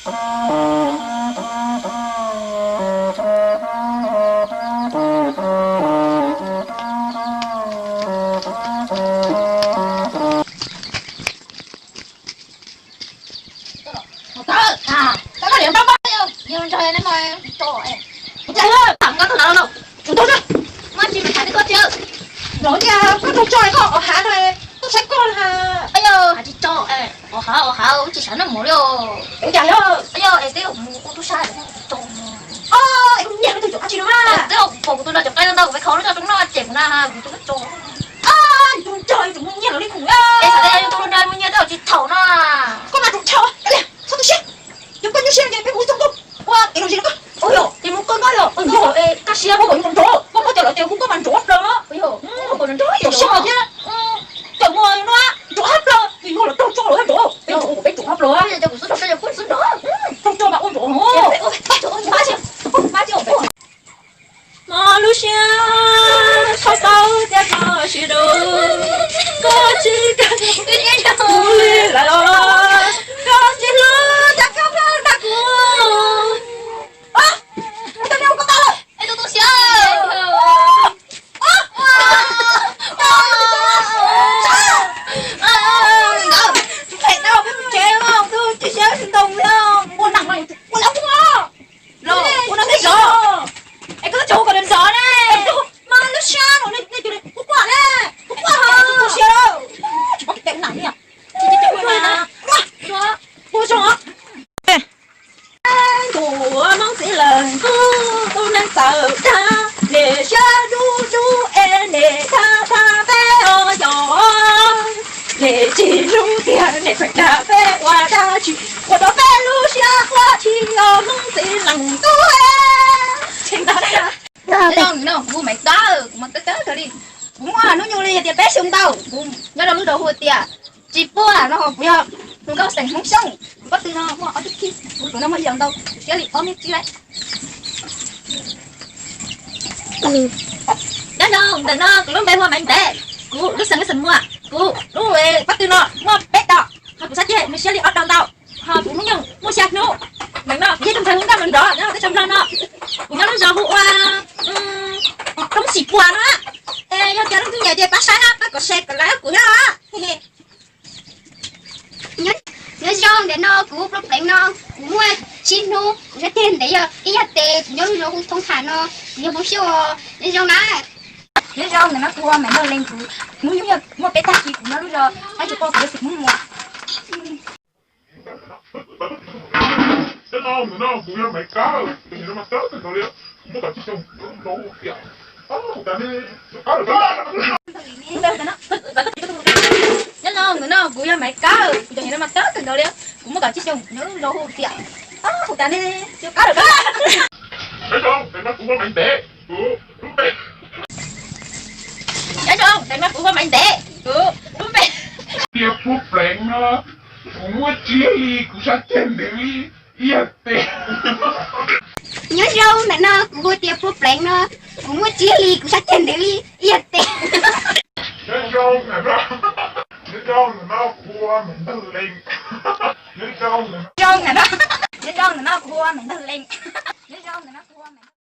Tao có điểm bao bao nhiêu? Nhưng trời nó mày trời. Trời ơi, thằng con nào đâu. Chúng tôi đó. Mà chị phải thấy con chưa? Nói nha, con không chơi không ở hả này. Tôi sẽ con hả. Bây giờ hả chị cho ê. Ở hả chị sáng nó muốn rồi. Trời ơi. Bây giờ em tiêu tôi sai rồi. Em nhận tôi chụp chị đúng không? Em tiêu phụ tôi là chụp tay đâu phải khó nó cho chúng nó chỉnh ra tôi cho. Chúng trời chúng nhận nó đi cùng nhau. Em phải đây tôi đây mới nhận đâu chị thầu nó. Con mà chúng chờ. Sao tôi xem? Chúng con như xem vậy cái mũi tung tung. Wow, cái đồ gì đó? Ôi dồi, cái mũi con nói rồi. Ôi dồi, cá xe có con chó. Con có chờ lại tiền cũng có bàn chó đó. Ôi dồi, có con chó gì sao chứ? Trời ơi nó, chó hấp rồi. Vì ngồi là trâu cho rồi chó. Ôi dồi, bé chó hấp rồi. Bây giờ cũng cho phút xuống đó. Trâu cho mà ôi dồi. Ba triệu. Mà Lucia, sao thế mà chỉ đâu? Có chỉ cần vui là lo. Có chỉ lo chắc không đã cuồng. Tao đeo con tao rồi. Ê tôi xíu. Phải tao biết chế không? Tôi chỉ xíu xin đồng không? Con nặng này, con lắm quá. Rồi, con đang thấy rõ. Em cứ chỗ còn đừng rõ này. Mà nó xa rồi này, này hút quả này. Hút quả hả? Tôi xíu đâu. Chỉ có cái tẹo nặng nhỉ? Chị quên à. Đó. Ôi trời ơi. Của mong sẽ lần tôi đang sợ ta để cho du em để tha bé ở nhỏ để chỉ ru tiền để phải đá bé qua đá chỉ của đó bé lu xa qua chỉ mong sẽ lần tôi chính đó đấy à nó mua mày đó mà tới rồi đi cũng nó nhu li thì bé xuống đâu nó đâu đồ hụt tiệt chỉ bua nó học bây giờ nó có sành không xong bắt từ nó ở trước kia tụi nó mới dần đâu cái gì ôm cái đấy đó đâu đừng nó cũng bé hoa mạnh tệ cú nó sành cái sành mua cú đúng rồi bắt từ nó mua bé đó họ cũng sát chứ mình sẽ đi ở đâu đâu họ cũng muốn nhung mua sạc nữa mình nó với trong thằng mình đó nó trong nó cũng nó giờ vụ đóng xịt qua nó ê cho nó cứ nhà chơi bắt sáng á có xe có lái của nó nhớ cho để nó cứu lúc đánh nó mua xin nó sẽ tiền để cái nhà tệ nhớ nó không thông thả nó nhớ bố siêu nhớ cho nó nhớ cho nó thua mẹ nó lên cứu muốn giống như một cái taxi của nó rồi ai chụp con cái xịt muốn mua no, voy al mercado, y no me estás, todavía, un bocadillo, no, ya. nó vui ra mày cá rồi cho nó mà tớ từng đầu đi cũng mới gọi chiếc chung nhớ đâu hụt tiệt hụt tàn đi chưa cá được đó thấy không thằng nó cũng có mạnh tệ đúng vậy thấy không thằng nó cũng có mạnh tệ đúng vậy tiệp phúc lệnh nó cũng có chia ly cũng sát chân để yên tệ nhớ đâu mẹ nó cũng có tiệp phúc lệnh nó cũng có chia ly cũng sát chân để yên tệ nhớ đâu mẹ nó cua mình tư lên nhớ đâu mẹ nó nhớ đâu nó cua mình tư lên nhớ đâu nó cua